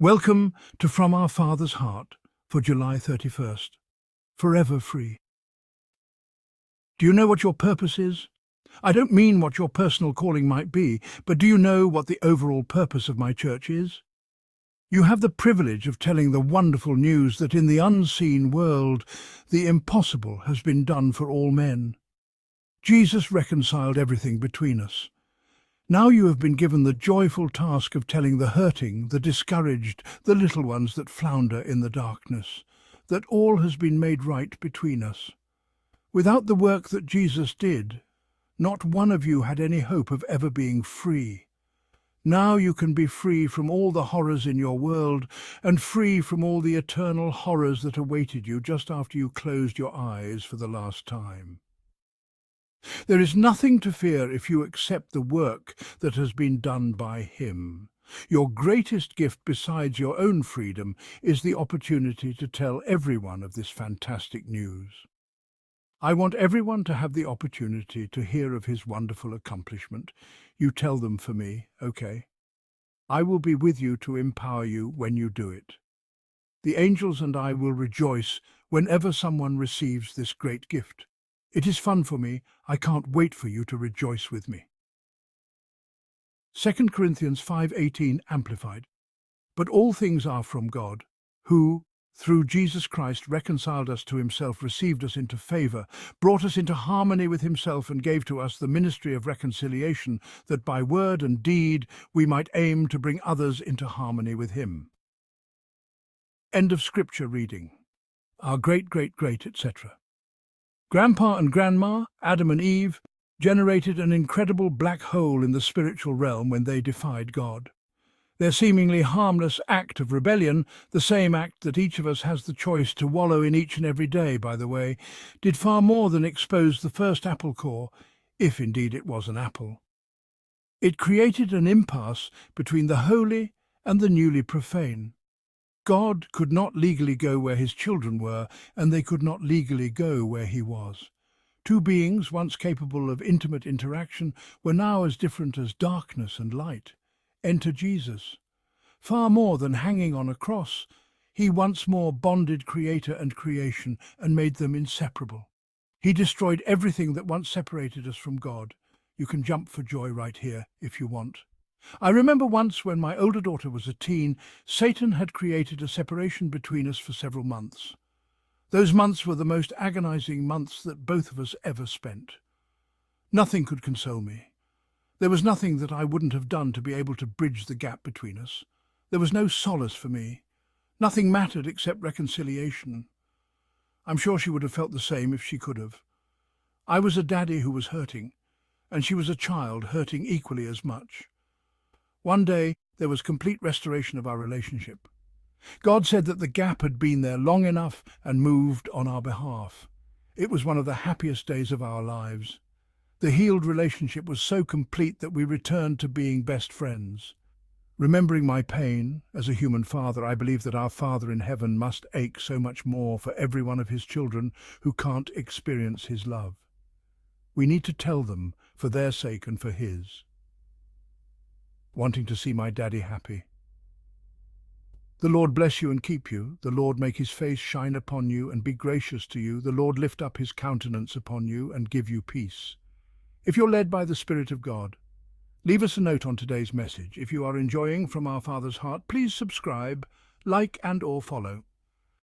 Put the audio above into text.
Welcome to From Our Father's Heart for July 31st. Forever free. Do you know what your purpose is? I don't mean what your personal calling might be, but do you know what the overall purpose of my church is? You have the privilege of telling the wonderful news that in the unseen world, the impossible has been done for all men. Jesus reconciled everything between us. Now you have been given the joyful task of telling the hurting, the discouraged, the little ones that flounder in the darkness, that all has been made right between us. Without the work that Jesus did, not one of you had any hope of ever being free. Now you can be free from all the horrors in your world and free from all the eternal horrors that awaited you just after you closed your eyes for the last time. There is nothing to fear if you accept the work that has been done by Him. Your greatest gift besides your own freedom is the opportunity to tell everyone of this fantastic news. I want everyone to have the opportunity to hear of His wonderful accomplishment. You tell them for me, okay? I will be with you to empower you when you do it. The angels and I will rejoice whenever someone receives this great gift. It is fun for me. I can't wait for you to rejoice with me. 2 Corinthians 5:18 Amplified. But all things are from God, who, through Jesus Christ, reconciled us to Himself, received us into favor, brought us into harmony with Himself, and gave to us the ministry of reconciliation, that by word and deed we might aim to bring others into harmony with Him. End of scripture reading. Our great, etc. Grandpa and Grandma, Adam and Eve, generated an incredible black hole in the spiritual realm when they defied God. Their seemingly harmless act of rebellion, the same act that each of us has the choice to wallow in each and every day, by the way, did far more than expose the first apple core, if indeed it was an apple. It created an impasse between the holy and the newly profane. God could not legally go where His children were, and they could not legally go where He was. Two beings, once capable of intimate interaction, were now as different as darkness and light. Enter Jesus. Far more than hanging on a cross, He once more bonded Creator and creation and made them inseparable. He destroyed everything that once separated us from God. You can jump for joy right here if you want. I remember once when my older daughter was a teen, Satan had created a separation between us for several months. Those months were the most agonizing months that both of us ever spent. Nothing could console me. There was nothing that I wouldn't have done to be able to bridge the gap between us. There was no solace for me. Nothing mattered except reconciliation. I'm sure she would have felt the same if she could have. I was a daddy who was hurting, and she was a child hurting equally as much. One day, there was complete restoration of our relationship. God said that the gap had been there long enough and moved on our behalf. It was one of the happiest days of our lives. The healed relationship was so complete that we returned to being best friends. Remembering my pain, as a human father, I believe that our Father in heaven must ache so much more for every one of His children who can't experience His love. We need to tell them for their sake and for His. Wanting to see my daddy happy. The Lord bless you and keep you. The Lord make His face shine upon you and be gracious to you. The Lord lift up His countenance upon you and give you peace. If you're led by the Spirit of God, leave us a note on today's message. If you are enjoying From Our Father's Heart, please subscribe, like and/or follow.